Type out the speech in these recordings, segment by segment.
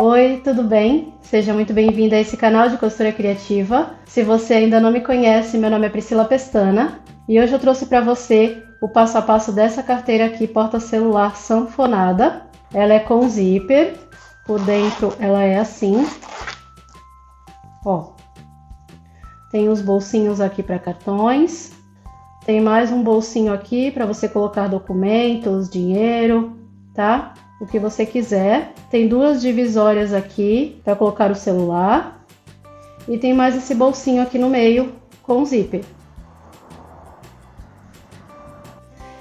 Oi, tudo bem? Seja muito bem-vinda a esse canal de costura criativa. Se você ainda não me conhece, meu nome é Priscila Pestana e hoje eu trouxe para você o passo a passo dessa carteira aqui, porta-celular sanfonada. Ela é com zíper, por dentro ela é assim, ó. Tem os bolsinhos aqui para cartões, tem mais um bolsinho aqui para você colocar documentos, dinheiro, tá? O que você quiser. Tem duas divisórias aqui para colocar o celular e tem mais esse bolsinho aqui no meio com zíper.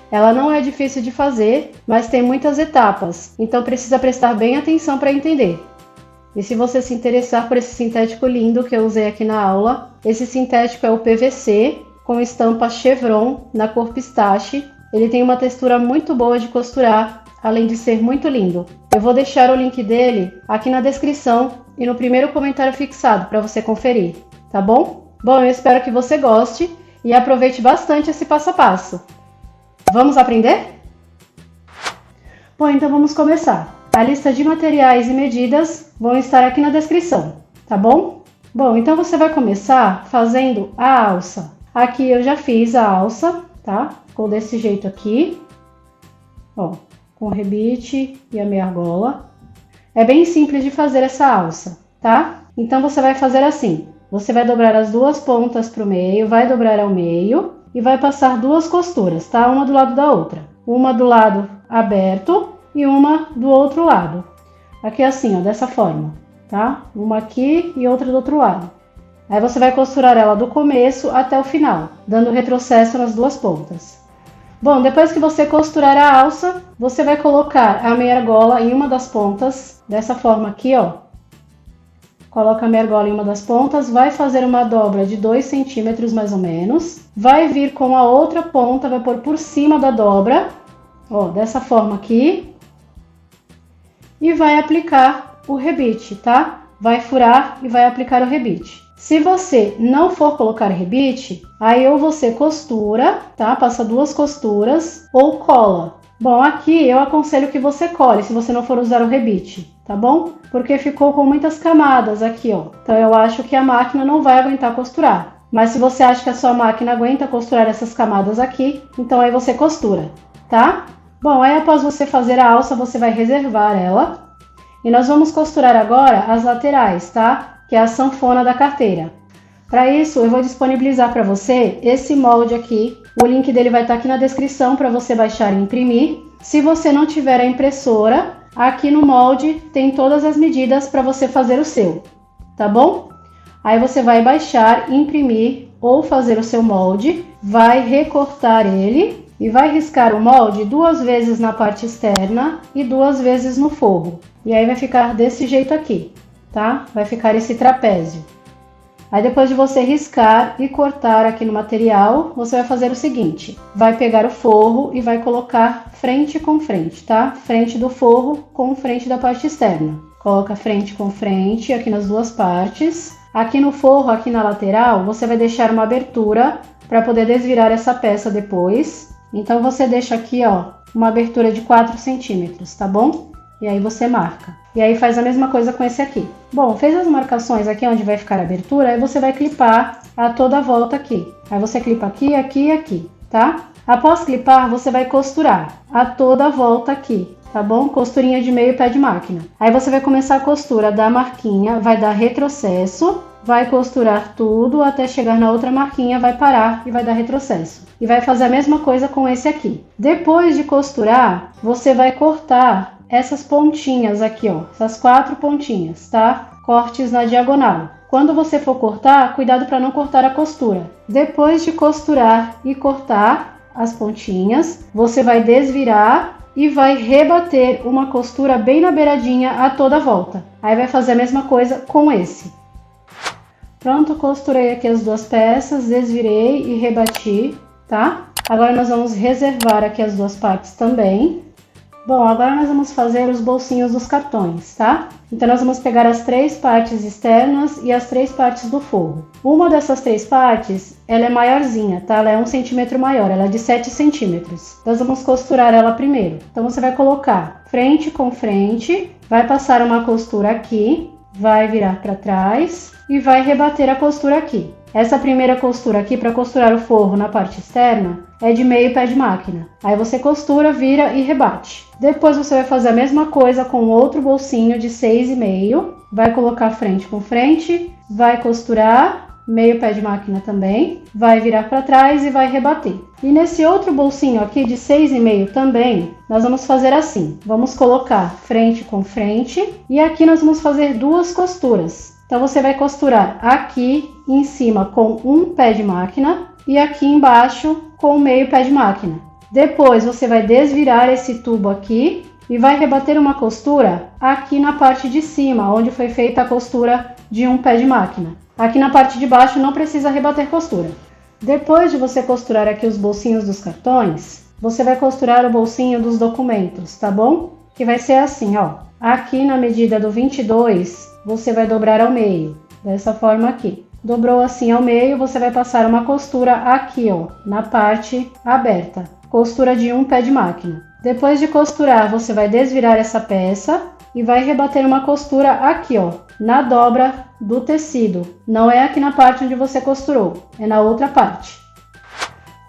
Ela não é difícil de fazer, mas tem muitas etapas, então precisa prestar bem atenção para entender. E se você se interessar por esse sintético lindo que eu usei aqui na aula, esse sintético é o PVC com estampa chevron na cor pistache. Ele tem uma textura muito boa de costurar, além de ser muito lindo. Eu vou deixar o link dele aqui na descrição e no primeiro comentário fixado para você conferir, tá bom? Bom, eu espero que você goste e aproveite bastante esse passo a passo. Vamos aprender? Bom, então vamos começar. A lista de materiais e medidas vão estar aqui na descrição, tá bom? Bom, então você vai começar fazendo a alça. Aqui eu já fiz a alça, tá? Ficou desse jeito aqui, ó, com o rebite e a meia argola. É bem simples de fazer essa alça, tá? Então você vai fazer assim, você vai dobrar as duas pontas para o meio, vai dobrar ao meio e vai passar duas costuras, tá? Uma do lado da outra. Uma do lado aberto e uma do outro lado. Aqui assim, ó, dessa forma, tá? Uma aqui e outra do outro lado. Aí você vai costurar ela do começo até o final, dando retrocesso nas duas pontas. Bom, depois que você costurar a alça, você vai colocar a meia argola em uma das pontas, dessa forma aqui, ó. Coloca a meia argola em uma das pontas, vai fazer uma dobra de 2 centímetros mais ou menos. Vai vir com a outra ponta, vai pôr por cima da dobra, ó, dessa forma aqui. E vai aplicar o rebite, tá? Vai furar e vai aplicar o rebite. Se você não for colocar rebite, aí ou você costura, tá? Passa duas costuras ou cola. Bom, aqui eu aconselho que você cole se você não for usar o rebite, tá bom? Porque ficou com muitas camadas aqui, ó. Então eu acho que a máquina não vai aguentar costurar. Mas se você acha que a sua máquina aguenta costurar essas camadas aqui, então aí você costura, tá? Bom, aí após você fazer a alça, você vai reservar ela. E nós vamos costurar agora as laterais, tá? Que é a sanfona da carteira. Para isso, eu vou disponibilizar para você esse molde aqui. O link dele vai estar aqui na descrição para você baixar e imprimir. Se você não tiver a impressora, aqui no molde tem todas as medidas para você fazer o seu, tá bom? Aí você vai baixar, imprimir ou fazer o seu molde, vai recortar ele e vai riscar o molde 2 vezes na parte externa e 2 vezes no forro. E aí vai ficar desse jeito aqui, tá? Vai ficar esse trapézio. Aí depois de você riscar e cortar aqui no material, você vai fazer o seguinte. Vai pegar o forro e vai colocar frente com frente, tá? Frente do forro com frente da parte externa. Coloca frente com frente aqui nas duas partes. Aqui no forro, aqui na lateral, você vai deixar uma abertura para poder desvirar essa peça depois. Então você deixa aqui, ó, uma abertura de 4 centímetros, tá bom? E aí você marca. E aí faz a mesma coisa com esse aqui. Bom, fez as marcações aqui onde vai ficar a abertura, aí você vai clipar a toda a volta aqui. Aí você clipa aqui, aqui e aqui, tá? Após clipar, você vai costurar a toda a volta aqui, tá bom? Costurinha de meio pé de máquina. Aí você vai começar a costura da marquinha, vai dar retrocesso, vai costurar tudo até chegar na outra marquinha, vai parar e vai dar retrocesso. E vai fazer a mesma coisa com esse aqui. Depois de costurar, você vai cortar essas pontinhas aqui, ó, essas 4 pontinhas, tá? Cortes na diagonal. Quando você for cortar, cuidado para não cortar a costura. Depois de costurar e cortar as pontinhas, você vai desvirar e vai rebater uma costura bem na beiradinha a toda a volta. Aí vai fazer a mesma coisa com esse. Pronto, costurei aqui as duas peças, desvirei e rebati, tá? Agora nós vamos reservar aqui as duas partes também. Bom, agora nós vamos fazer os bolsinhos dos cartões, tá? Então nós vamos pegar as 3 partes externas e as 3 partes do forro. Uma dessas 3 partes, ela é maiorzinha, tá? Ela é 1 centímetro maior, ela é de 7 centímetros. Nós vamos costurar ela primeiro. Então você vai colocar frente com frente, vai passar uma costura aqui, vai virar para trás e vai rebater a costura aqui. Essa primeira costura aqui, para costurar o forro na parte externa, é de meio pé de máquina. Aí você costura, vira e rebate. Depois você vai fazer a mesma coisa com outro bolsinho de 6,5. Vai colocar frente com frente, vai costurar, meio pé de máquina também, vai virar para trás e vai rebater. E nesse outro bolsinho aqui de 6,5 também, nós vamos fazer assim. Vamos colocar frente com frente e aqui nós vamos fazer 2 costuras. Então você vai costurar aqui em cima com um pé de máquina e aqui embaixo com meio pé de máquina. Depois você vai desvirar esse tubo aqui e vai rebater uma costura aqui na parte de cima, onde foi feita a costura de um pé de máquina. Aqui na parte de baixo não precisa rebater costura. Depois de você costurar aqui os bolsinhos dos cartões, você vai costurar o bolsinho dos documentos, tá bom? Que vai ser assim, ó. Aqui na medida do 22, você vai dobrar ao meio, dessa forma aqui. Dobrou assim ao meio, você vai passar uma costura aqui, ó, na parte aberta. Costura de um pé de máquina. Depois de costurar, você vai desvirar essa peça e vai rebater uma costura aqui, ó, na dobra do tecido. Não é aqui na parte onde você costurou, é na outra parte.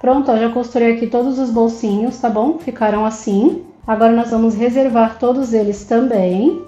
Pronto, ó, já costurei aqui todos os bolsinhos, tá bom? Ficaram assim. Agora nós vamos reservar todos eles também.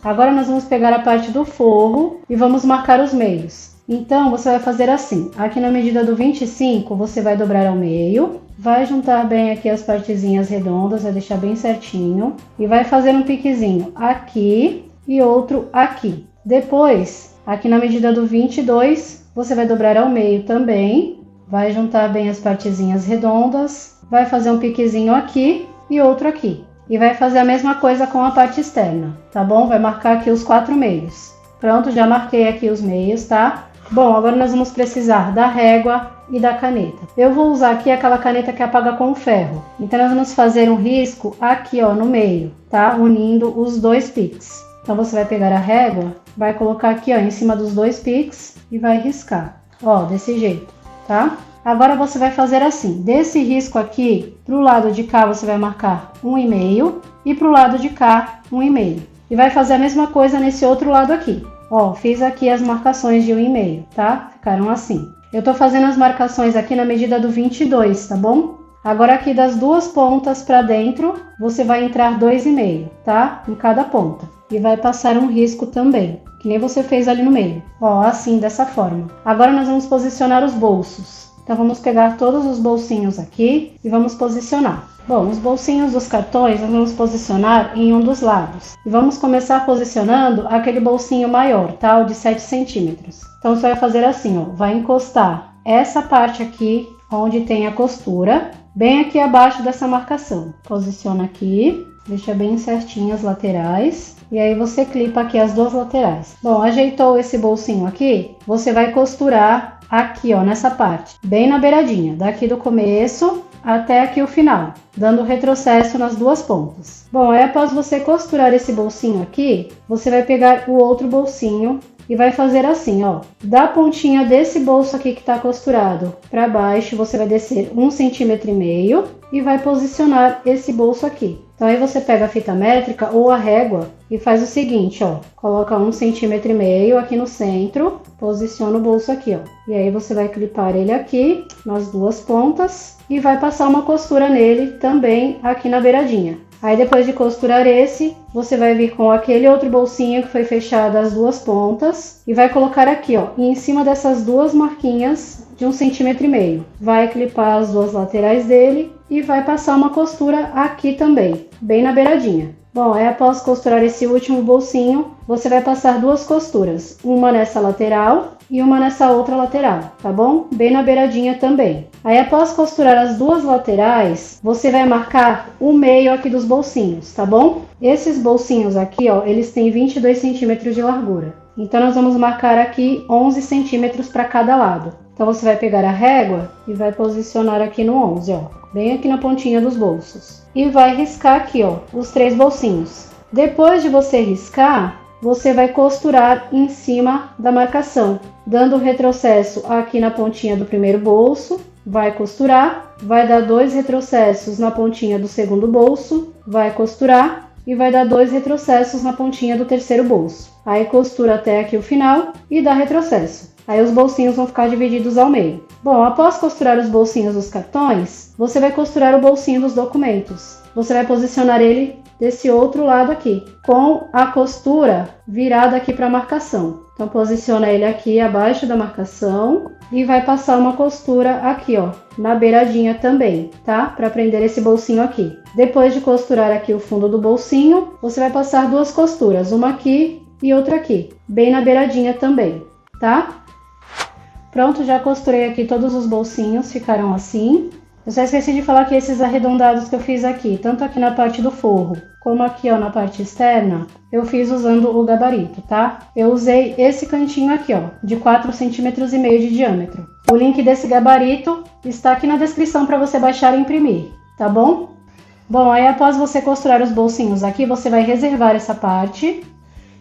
Agora nós vamos pegar a parte do forro e vamos marcar os meios. Então você vai fazer assim, aqui na medida do 25 você vai dobrar ao meio, vai juntar bem aqui as partezinhas redondas, vai deixar bem certinho e vai fazer um piquezinho aqui e outro aqui. Depois, aqui na medida do 22 você vai dobrar ao meio também, vai juntar bem as partezinhas redondas, vai fazer um piquezinho aqui e outro aqui. E vai fazer a mesma coisa com a parte externa, tá bom? Vai marcar aqui os 4 meios. Pronto, já marquei aqui os meios, tá? Bom, agora nós vamos precisar da régua e da caneta. Eu vou usar aqui aquela caneta que apaga com ferro. Então nós vamos fazer um risco aqui, ó, no meio, tá? Unindo os 2 piques. Então você vai pegar a régua, vai colocar aqui, ó, em cima dos 2 piques e vai riscar, ó, desse jeito, tá? Agora você vai fazer assim, desse risco aqui, para o lado de cá você vai marcar 1,5 e para o lado de cá 1,5. E vai fazer a mesma coisa nesse outro lado aqui. Ó, fiz aqui as marcações de 1,5, tá? Ficaram assim. Eu tô fazendo as marcações aqui na medida do 22, tá bom? Agora aqui das 2 pontas para dentro, você vai entrar 2,5, tá? Em cada ponta. E vai passar um risco também, que nem você fez ali no meio. Ó, assim, dessa forma. Agora nós vamos posicionar os bolsos. Então vamos pegar todos os bolsinhos aqui e vamos posicionar. Bom, os bolsinhos dos cartões nós vamos posicionar em um dos lados. E vamos começar posicionando aquele bolsinho maior, tá? O de 7 centímetros. Então você vai fazer assim, ó. Vai encostar essa parte aqui, onde tem a costura, bem aqui abaixo dessa marcação. Posiciona aqui, deixa bem certinho as laterais. E aí você clipa aqui as 2 laterais. Bom, ajeitou esse bolsinho aqui, você vai costurar aqui, ó, nessa parte, bem na beiradinha, daqui do começo até aqui o final, dando retrocesso nas 2 pontas. Bom, aí após você costurar esse bolsinho aqui, você vai pegar o outro bolsinho e vai fazer assim, ó, da pontinha desse bolso aqui que tá costurado para baixo, você vai descer 1,5 cm e vai posicionar esse bolso aqui. Então aí você pega a fita métrica ou a régua e faz o seguinte, ó, coloca 1,5 cm aqui no centro, posiciona o bolso aqui, ó. E aí você vai clipar ele aqui nas 2 pontas e vai passar uma costura nele também aqui na beiradinha. Aí depois de costurar esse, você vai vir com aquele outro bolsinho que foi fechado as 2 pontas e vai colocar aqui, ó, em cima dessas 2 marquinhas de 1,5 cm. Vai clipar as 2 laterais dele e vai passar uma costura aqui também, bem na beiradinha. Bom, aí após costurar esse último bolsinho, você vai passar 2 costuras, uma nessa lateral e uma nessa outra lateral, tá bom? Bem na beiradinha também. Aí após costurar as 2 laterais, você vai marcar o meio aqui dos bolsinhos, tá bom? Esses bolsinhos aqui, ó, eles têm 22 centímetros de largura. Então nós vamos marcar aqui 11 centímetros para cada lado. Então você vai pegar a régua e vai posicionar aqui no 11, ó, bem aqui na pontinha dos bolsos. E vai riscar aqui, ó, os 3 bolsinhos. Depois de você riscar, você vai costurar em cima da marcação, dando retrocesso aqui na pontinha do primeiro bolso, vai costurar, vai dar 2 retrocessos na pontinha do segundo bolso, vai costurar e vai dar 2 retrocessos na pontinha do terceiro bolso. Aí costura até aqui o final e dá retrocesso. Aí os bolsinhos vão ficar divididos ao meio. Bom, após costurar os bolsinhos dos cartões, você vai costurar o bolsinho dos documentos. Você vai posicionar ele desse outro lado aqui, com a costura virada aqui para a marcação. Então posiciona ele aqui abaixo da marcação e vai passar uma costura aqui, ó, na beiradinha também, tá? Para prender esse bolsinho aqui. Depois de costurar aqui o fundo do bolsinho, você vai passar 2 costuras, uma aqui e outra aqui, bem na beiradinha também, tá? Pronto, já costurei aqui todos os bolsinhos, ficaram assim. Eu só esqueci de falar que esses arredondados que eu fiz aqui, tanto aqui na parte do forro, como aqui, ó, na parte externa, eu fiz usando o gabarito, tá? Eu usei esse cantinho aqui, ó, de 4,5 cm de diâmetro. O link desse gabarito está aqui na descrição para você baixar e imprimir, tá bom? Bom, aí após você costurar os bolsinhos aqui, você vai reservar essa parte.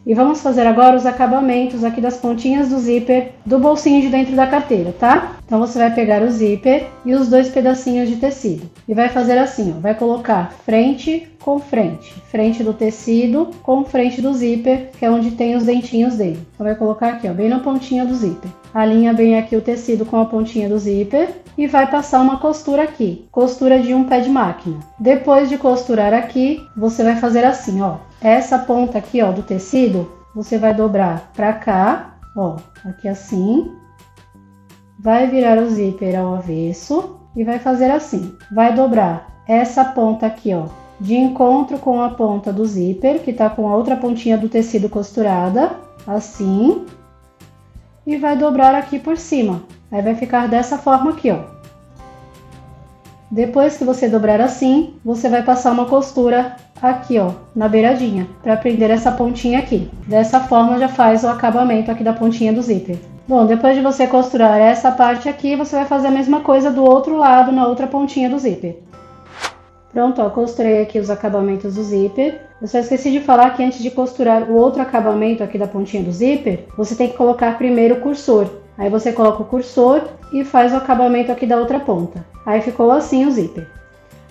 E vamos fazer agora os acabamentos aqui das pontinhas do zíper do bolsinho de dentro da carteira, tá? Então você vai pegar o zíper e os 2 pedacinhos de tecido e vai fazer assim, ó, vai colocar frente com frente, frente do tecido com frente do zíper, que é onde tem os dentinhos dele. Então vai colocar aqui, ó, bem na pontinha do zíper. Alinha bem aqui o tecido com a pontinha do zíper e vai passar uma costura aqui, costura de um pé de máquina. Depois de costurar aqui, você vai fazer assim, ó. Essa ponta aqui, ó, do tecido, você vai dobrar pra cá, ó, aqui assim. Vai virar o zíper ao avesso e vai fazer assim. Vai dobrar essa ponta aqui, ó, de encontro com a ponta do zíper, que tá com a outra pontinha do tecido costurada, assim. E vai dobrar aqui por cima. Aí vai ficar dessa forma aqui, ó. Depois que você dobrar assim, você vai passar uma costura aqui, ó, na beiradinha, para prender essa pontinha aqui. Dessa forma já faz o acabamento aqui da pontinha do zíper. Bom, depois de você costurar essa parte aqui, você vai fazer a mesma coisa do outro lado, na outra pontinha do zíper. Pronto, ó, costurei aqui os acabamentos do zíper. Eu só esqueci de falar que antes de costurar o outro acabamento aqui da pontinha do zíper, você tem que colocar primeiro o cursor. Aí você coloca o cursor e faz o acabamento aqui da outra ponta. Aí ficou assim o zíper.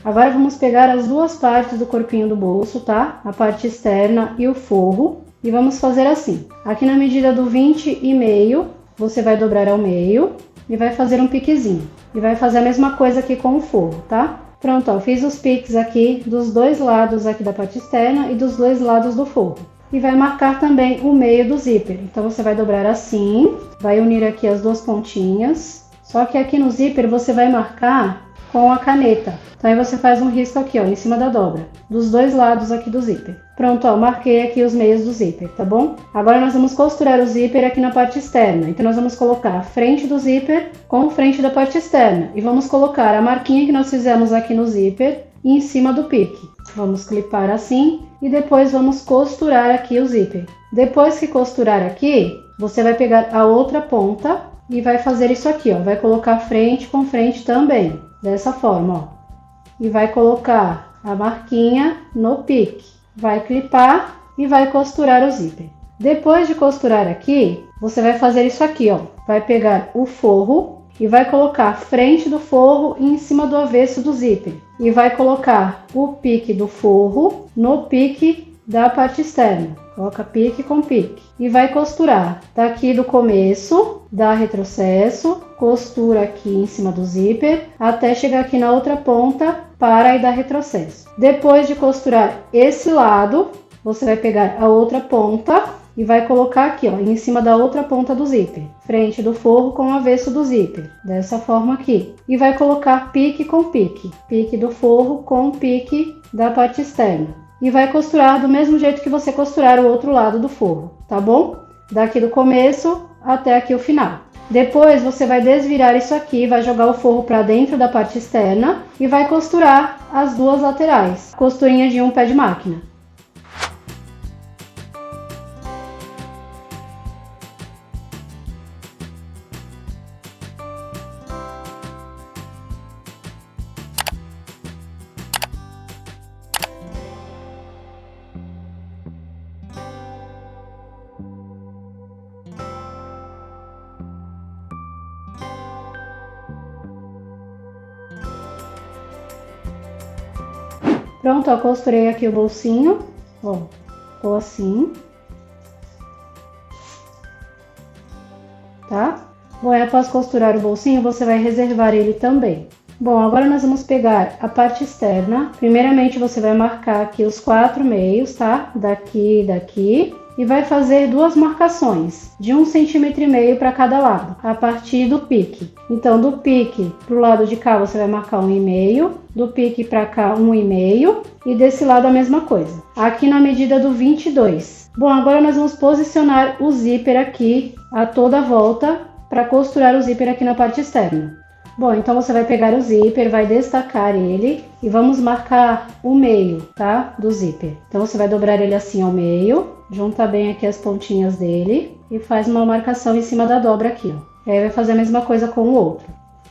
Agora vamos pegar as 2 partes do corpinho do bolso, tá? A parte externa e o forro. E vamos fazer assim. Aqui na medida do 20,5, você vai dobrar ao meio e vai fazer um piquezinho. E vai fazer a mesma coisa aqui com o forro, tá? Pronto, ó, fiz os piques aqui dos 2 lados aqui da parte externa e dos 2 lados do forro. E vai marcar também o meio do zíper. Então você vai dobrar assim, vai unir aqui as 2 pontinhas. Só que aqui no zíper você vai marcar com a caneta. Então aí você faz um risco aqui, ó, em cima da dobra, dos 2 lados aqui do zíper. Pronto, ó, marquei aqui os meios do zíper, tá bom? Agora nós vamos costurar o zíper aqui na parte externa. Então nós vamos colocar a frente do zíper com frente da parte externa. E vamos colocar a marquinha que nós fizemos aqui no zíper em cima do pique. Vamos clipar assim e depois vamos costurar aqui o zíper. Depois que costurar aqui, você vai pegar a outra ponta e vai fazer isso aqui, ó. Vai colocar frente com frente também, dessa forma, ó. E vai colocar a marquinha no pique. Vai clipar e vai costurar o zíper. Depois de costurar aqui, você vai fazer isso aqui, ó. Vai pegar o forro e vai colocar a frente do forro em cima do avesso do zíper. E vai colocar o pique do forro no pique da parte externa. Coloca pique com pique. E vai costurar daqui do começo, dá retrocesso, costura aqui em cima do zíper, até chegar aqui na outra ponta, para e dá retrocesso. Depois de costurar esse lado, você vai pegar a outra ponta e vai colocar aqui, ó, em cima da outra ponta do zíper, frente do forro com o avesso do zíper, dessa forma aqui. E vai colocar pique com pique, pique do forro com pique da parte externa. E vai costurar do mesmo jeito que você costurar o outro lado do forro, tá bom? Daqui do começo até aqui o final. Depois você vai desvirar isso aqui, vai jogar o forro para dentro da parte externa e vai costurar as 2 laterais, costurinha de um pé de máquina. Pronto, ó, costurei aqui o bolsinho, ó, ficou assim. Tá? Bom, e após costurar o bolsinho, você vai reservar ele também. Bom, agora nós vamos pegar a parte externa. Primeiramente, você vai marcar aqui os 4 meios, tá? Daqui e daqui. E vai fazer 2 marcações, de 1,5 cm para cada lado, a partir do pique. Então, do pique para o lado de cá, você vai marcar 1,5. Do pique para cá, 1,5. E desse lado a mesma coisa. Aqui na medida do 22. Bom, agora nós vamos posicionar o zíper aqui a toda volta para costurar o zíper aqui na parte externa. Bom, então você vai pegar o zíper, vai destacar ele e vamos marcar o meio, tá? Do zíper. Então você vai dobrar ele assim ao meio, junta bem aqui as pontinhas dele e faz uma marcação em cima da dobra aqui, ó. E aí vai fazer a mesma coisa com o outro.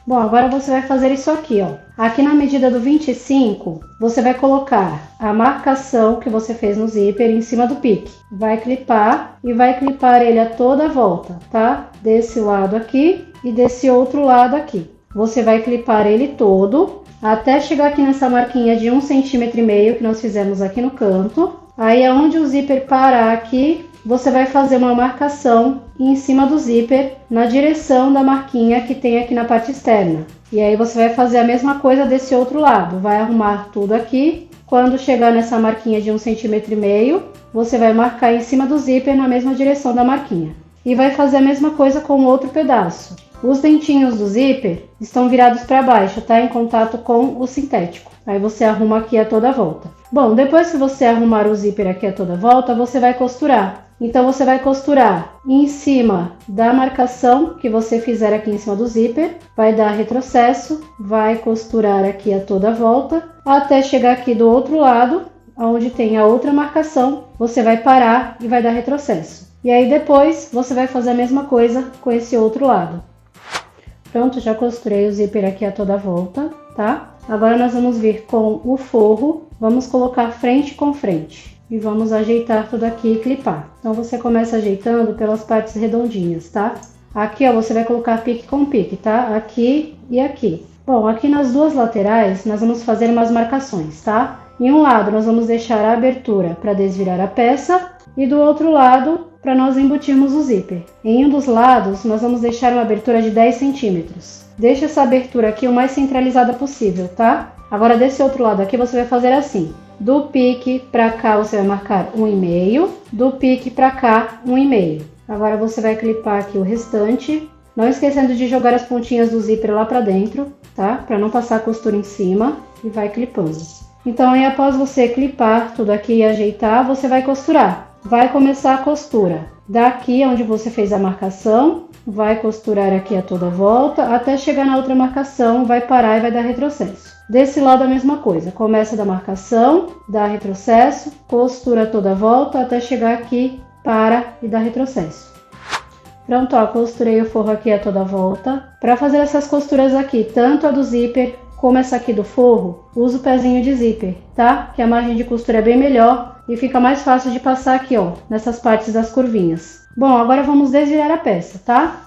Bom, agora você vai fazer isso aqui, ó. Aqui na medida do 25, você vai colocar a marcação que você fez no zíper em cima do pique. Vai clipar e vai clipar ele a toda a volta, tá? Desse lado aqui e desse outro lado aqui. Você vai clipar ele todo até chegar aqui nessa marquinha de 1,5 cm que nós fizemos aqui no canto. Aí, aonde o zíper parar aqui, você vai fazer uma marcação em cima do zíper na direção da marquinha que tem aqui na parte externa. E aí você vai fazer a mesma coisa desse outro lado. Vai arrumar tudo aqui. Quando chegar nessa marquinha de 1,5 cm, você vai marcar em cima do zíper na mesma direção da marquinha. E vai fazer a mesma coisa com o outro pedaço. Os dentinhos do zíper estão virados para baixo, tá? Em contato com o sintético. Aí você arruma aqui a toda volta. Bom, depois que você arrumar o zíper aqui a toda volta, você vai costurar. Então você vai costurar em cima da marcação que você fizer aqui em cima do zíper, vai dar retrocesso, vai costurar aqui a toda volta, até chegar aqui do outro lado, onde tem a outra marcação, você vai parar e vai dar retrocesso. E aí depois você vai fazer a mesma coisa com esse outro lado. Pronto, já costurei o zíper aqui a toda volta, tá? Agora nós vamos vir com o forro, vamos colocar frente com frente e vamos ajeitar tudo aqui e clipar. Então você começa ajeitando pelas partes redondinhas, tá? Aqui, ó, você vai colocar pique com pique, tá? Aqui e aqui. Bom, aqui nas duas laterais nós vamos fazer umas marcações, tá? Em um lado nós vamos deixar a abertura para desvirar a peça e do outro lado para nós embutirmos o zíper. Em um dos lados nós vamos deixar uma abertura de 10 centímetros. Deixa essa abertura aqui o mais centralizada possível, tá? Agora desse outro lado aqui você vai fazer assim. Do pique para cá você vai marcar 1,5, do pique para cá 1,5. Agora você vai clipar aqui o restante, não esquecendo de jogar as pontinhas do zíper lá para dentro, tá? Para não passar a costura em cima e vai clipando. Então aí após você clipar tudo aqui e ajeitar, você vai costurar. Vai começar a costura. Daqui onde você fez a marcação, vai costurar aqui a toda volta, até chegar na outra marcação, vai parar e vai dar retrocesso. Desse lado a mesma coisa, começa da marcação, dá retrocesso, costura toda volta, até chegar aqui, para e dá retrocesso. Pronto, ó, costurei o forro aqui a toda volta. Para fazer essas costuras aqui, tanto a do zíper como essa aqui do forro, usa o pezinho de zíper, tá? Que a margem de costura é bem melhor e fica mais fácil de passar aqui, ó, nessas partes das curvinhas. Bom, agora vamos desvirar a peça, tá?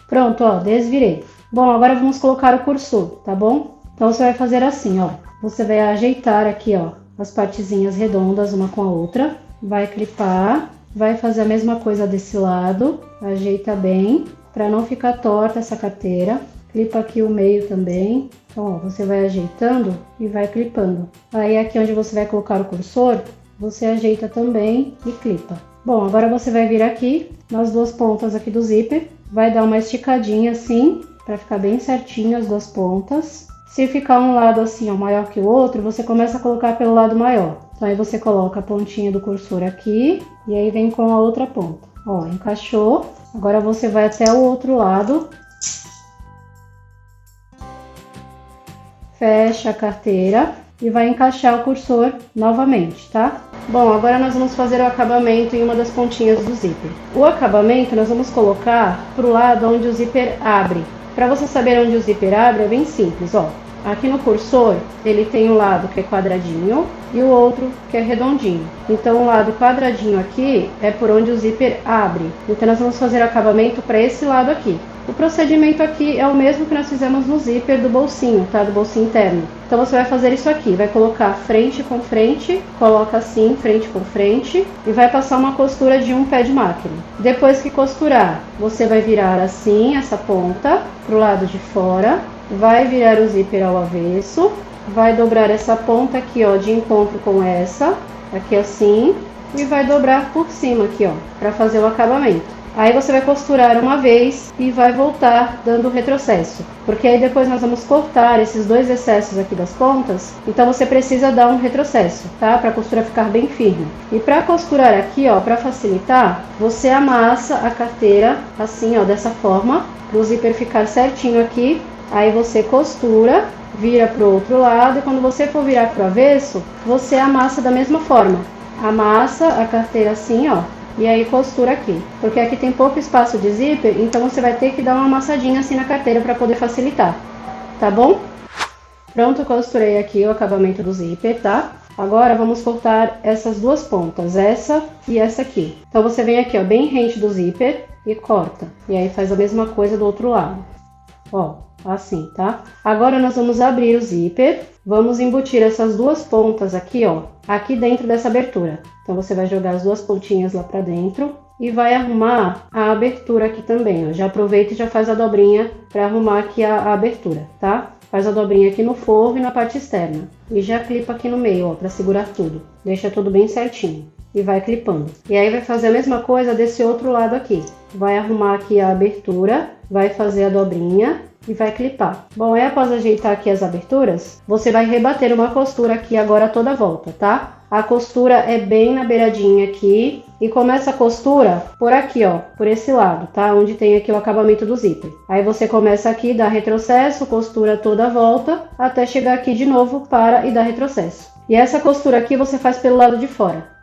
Pronto, ó, desvirei. Bom, agora vamos colocar o cursor, tá bom? Então você vai fazer assim, ó. Você vai ajeitar aqui, ó, as partezinhas redondas uma com a outra. Vai clipar, vai fazer a mesma coisa desse lado. Ajeita bem, para não ficar torta essa carteira. Clipa aqui o meio também. Então, ó, você vai ajeitando e vai clipando. Aí aqui onde você vai colocar o cursor, você ajeita também e clipa. Bom, agora você vai vir aqui nas duas pontas aqui do zíper. Vai dar uma esticadinha assim, para ficar bem certinho as duas pontas. Se ficar um lado assim, ó, maior que o outro, você começa a colocar pelo lado maior. Então aí você coloca a pontinha do cursor aqui e aí vem com a outra ponta. Ó, encaixou. Agora você vai até o outro lado. Fecha a carteira e vai encaixar o cursor novamente, tá? Bom, agora nós vamos fazer o acabamento em uma das pontinhas do zíper. O acabamento nós vamos colocar pro lado onde o zíper abre. Para você saber onde o zíper abre é bem simples, ó. Aqui no cursor, ele tem um lado que é quadradinho e o outro que é redondinho. Então, o lado quadradinho aqui é por onde o zíper abre. Então, nós vamos fazer o acabamento para esse lado aqui. O procedimento aqui é o mesmo que nós fizemos no zíper do bolsinho, tá? Do bolsinho interno. Então, você vai fazer isso aqui. Vai colocar frente com frente, coloca assim, frente com frente, e vai passar uma costura de um pé de máquina. Depois que costurar, você vai virar assim, essa ponta, pro lado de fora. Vai virar o zíper ao avesso, vai dobrar essa ponta aqui, ó, de encontro com essa, aqui assim, e vai dobrar por cima aqui, ó, para fazer o acabamento. Aí você vai costurar uma vez e vai voltar dando o retrocesso, porque aí depois nós vamos cortar esses dois excessos aqui das pontas, então você precisa dar um retrocesso, tá? Para a costura ficar bem firme. E para costurar aqui, ó, para facilitar, você amassa a carteira assim, ó, dessa forma, para o zíper ficar certinho aqui. Aí você costura, vira para o outro lado e quando você for virar para o avesso, você amassa da mesma forma. Amassa a carteira assim, ó, e aí costura aqui. Porque aqui tem pouco espaço de zíper, então você vai ter que dar uma amassadinha assim na carteira para poder facilitar, tá bom? Pronto, costurei aqui o acabamento do zíper, tá? Agora vamos cortar essas duas pontas, essa e essa aqui. Então você vem aqui, ó, bem rente do zíper e corta. E aí faz a mesma coisa do outro lado, ó. Assim, tá? Agora nós vamos abrir o zíper, vamos embutir essas duas pontas aqui, ó, aqui dentro dessa abertura. Então você vai jogar as duas pontinhas lá pra dentro e vai arrumar a abertura aqui também, ó. Já aproveita e já faz a dobrinha pra arrumar aqui a abertura, tá? Faz a dobrinha aqui no forro e na parte externa. E já clipa aqui no meio, ó, pra segurar tudo. Deixa tudo bem certinho. E vai clipando. E aí vai fazer a mesma coisa desse outro lado aqui. Vai arrumar aqui a abertura, vai fazer a dobrinha e vai clipar. Bom, aí após ajeitar aqui as aberturas, você vai rebater uma costura aqui agora toda a volta, tá? A costura é bem na beiradinha aqui e começa a costura por aqui, ó, por esse lado, tá? Onde tem aqui o acabamento do zíper. Aí você começa aqui, dá retrocesso, costura toda a volta, até chegar aqui de novo, para e dá retrocesso. E essa costura aqui você faz pelo lado de fora.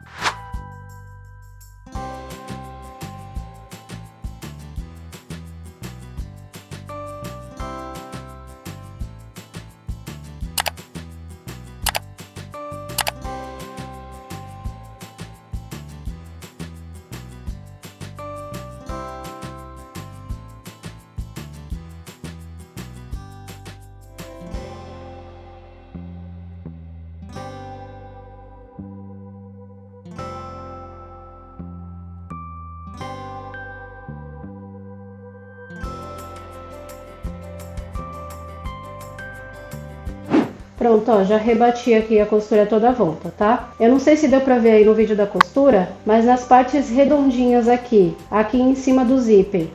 Pronto, ó, já rebati aqui a costura toda a volta, tá? Eu não sei se deu pra ver aí no vídeo da costura, mas nas partes redondinhas aqui em cima do zíper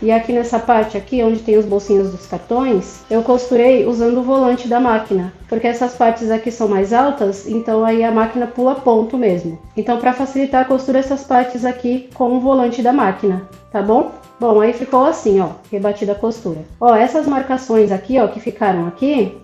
e aqui nessa parte aqui, onde tem os bolsinhos dos cartões, eu costurei usando o volante da máquina, porque essas partes aqui são mais altas, então aí a máquina pula ponto mesmo. Então, para facilitar a costura, essas partes aqui com o volante da máquina, tá bom? Bom, aí ficou assim, ó, rebatida a costura. Ó, essas marcações aqui, ó, que ficaram aqui,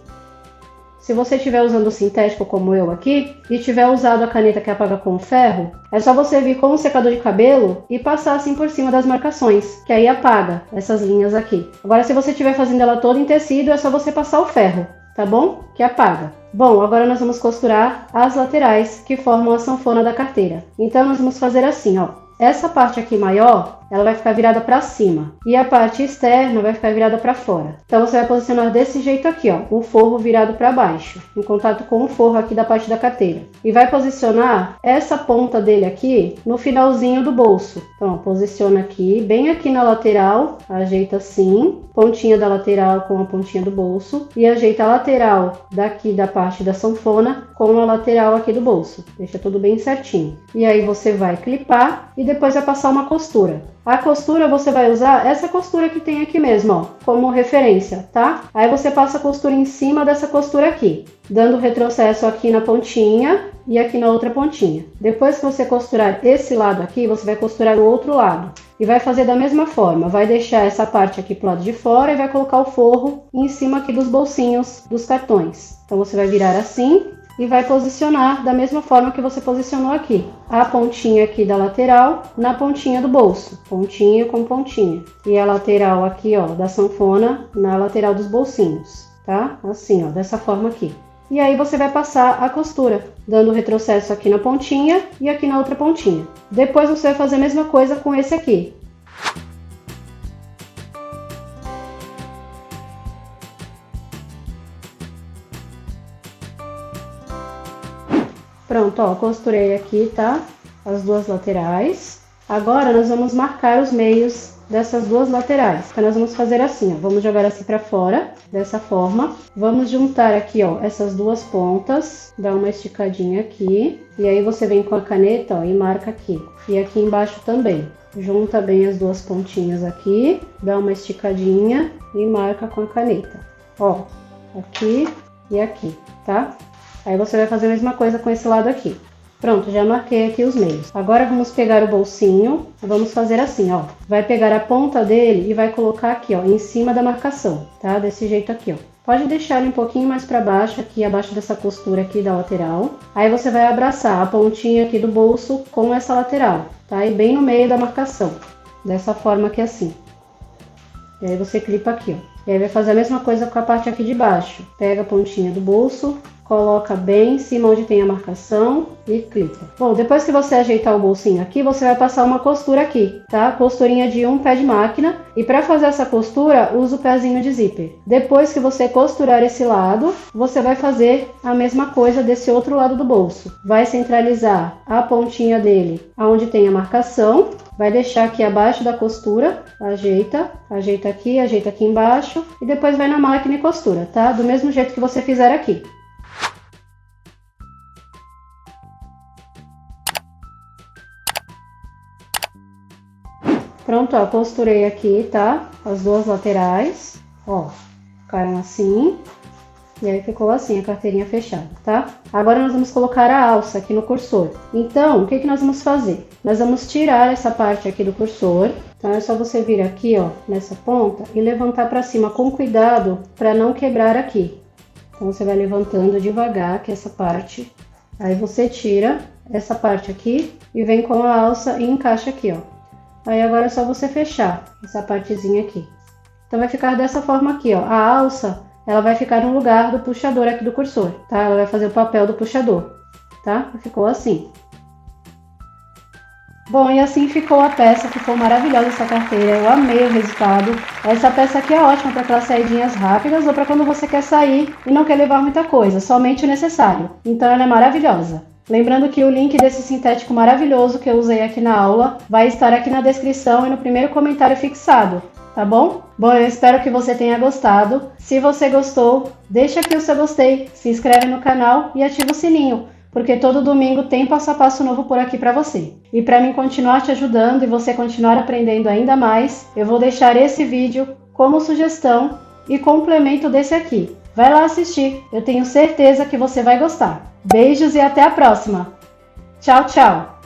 se você estiver usando o sintético como eu aqui, e tiver usado a caneta que apaga com ferro, é só você vir com o secador de cabelo e passar assim por cima das marcações, que aí apaga essas linhas aqui. Agora, se você estiver fazendo ela toda em tecido, é só você passar o ferro, tá bom? Que apaga. Bom, agora nós vamos costurar as laterais que formam a sanfona da carteira. Então, nós vamos fazer assim, ó. Essa parte aqui maior, ela vai ficar virada para cima e a parte externa vai ficar virada para fora. Então você vai posicionar desse jeito aqui, ó, o forro virado para baixo, em contato com o forro aqui da parte da carteira. E vai posicionar essa ponta dele aqui no finalzinho do bolso. Então, ó, posiciona aqui, bem aqui na lateral, ajeita assim, pontinha da lateral com a pontinha do bolso e ajeita a lateral daqui da parte da sanfona com a lateral aqui do bolso. Deixa tudo bem certinho. E aí você vai clipar e depois vai passar uma costura. A costura você vai usar essa costura que tem aqui mesmo, ó, como referência, tá? Aí você passa a costura em cima dessa costura aqui, dando retrocesso aqui na pontinha e aqui na outra pontinha. Depois que você costurar esse lado aqui, você vai costurar o outro lado. E vai fazer da mesma forma, vai deixar essa parte aqui pro lado de fora e vai colocar o forro em cima aqui dos bolsinhos dos cartões. Então você vai virar assim e vai posicionar da mesma forma que você posicionou aqui. A pontinha aqui da lateral na pontinha do bolso, pontinha com pontinha. E a lateral aqui, ó, da sanfona na lateral dos bolsinhos. tá? Assim, ó, dessa forma aqui. E aí você vai passar a costura, dando retrocesso aqui na pontinha e aqui na outra pontinha. Depois você vai fazer a mesma coisa com esse aqui. Pronto, ó, costurei aqui, tá? As duas laterais. Agora nós vamos marcar os meios dessas duas laterais. Então nós vamos fazer assim, ó, vamos jogar assim pra fora, dessa forma. Vamos juntar aqui, ó, essas duas pontas, dar uma esticadinha aqui. E aí você vem com a caneta, ó, e marca aqui. E aqui embaixo também. Junta bem as duas pontinhas aqui, dá uma esticadinha e marca com a caneta. Ó, aqui e aqui, tá? Aí você vai fazer a mesma coisa com esse lado aqui. Pronto, já marquei aqui os meios. Agora vamos pegar o bolsinho, vamos fazer assim, ó. Vai pegar a ponta dele e vai colocar aqui, ó, em cima da marcação, tá? Desse jeito aqui, ó. Pode deixar ele um pouquinho mais para baixo, aqui abaixo dessa costura aqui da lateral. Aí você vai abraçar a pontinha aqui do bolso com essa lateral, tá? E bem no meio da marcação, dessa forma aqui assim. E aí você clipa aqui, ó. E aí vai fazer a mesma coisa com a parte aqui de baixo. Pega a pontinha do bolso, coloca bem em cima onde tem a marcação e clipa. Bom, depois que você ajeitar o bolsinho aqui, você vai passar uma costura aqui, tá? Costurinha de um pé de máquina. E para fazer essa costura, usa o pezinho de zíper. Depois que você costurar esse lado, você vai fazer a mesma coisa desse outro lado do bolso. Vai centralizar a pontinha dele aonde tem a marcação. Vai deixar aqui abaixo da costura, ajeita aqui embaixo. E depois vai na máquina e costura, tá? Do mesmo jeito que você fizer aqui. Pronto, ó, costurei aqui, tá? As duas laterais, ó, ficaram assim. E aí ficou assim a carteirinha fechada, tá? Agora nós vamos colocar a alça aqui no cursor. Então, o que que nós vamos fazer? Nós vamos tirar essa parte aqui do cursor. Então é só você vir aqui, ó, nessa ponta e levantar para cima com cuidado para não quebrar aqui. Então você vai levantando devagar que essa parte. Aí você tira essa parte aqui e vem com a alça e encaixa aqui, ó. Aí agora é só você fechar essa partezinha aqui. Então vai ficar dessa forma aqui, ó. A alça, ela vai ficar no lugar do puxador aqui do cursor, tá? Ela vai fazer o papel do puxador, tá? Ficou assim. Bom, e assim ficou a peça, ficou maravilhosa essa carteira, eu amei o resultado. Essa peça aqui é ótima para aquelas saidinhas rápidas ou para quando você quer sair e não quer levar muita coisa, somente o necessário. Então ela é maravilhosa. Lembrando que o link desse sintético maravilhoso que eu usei aqui na aula vai estar aqui na descrição e no primeiro comentário fixado, tá bom? Bom, eu espero que você tenha gostado. Se você gostou, deixa aqui o seu gostei, se inscreve no canal e ativa o sininho, porque todo domingo tem passo a passo novo por aqui para você. E para mim continuar te ajudando e você continuar aprendendo ainda mais, eu vou deixar esse vídeo como sugestão e complemento desse aqui. Vai lá assistir, eu tenho certeza que você vai gostar. Beijos e até a próxima. Tchau, tchau!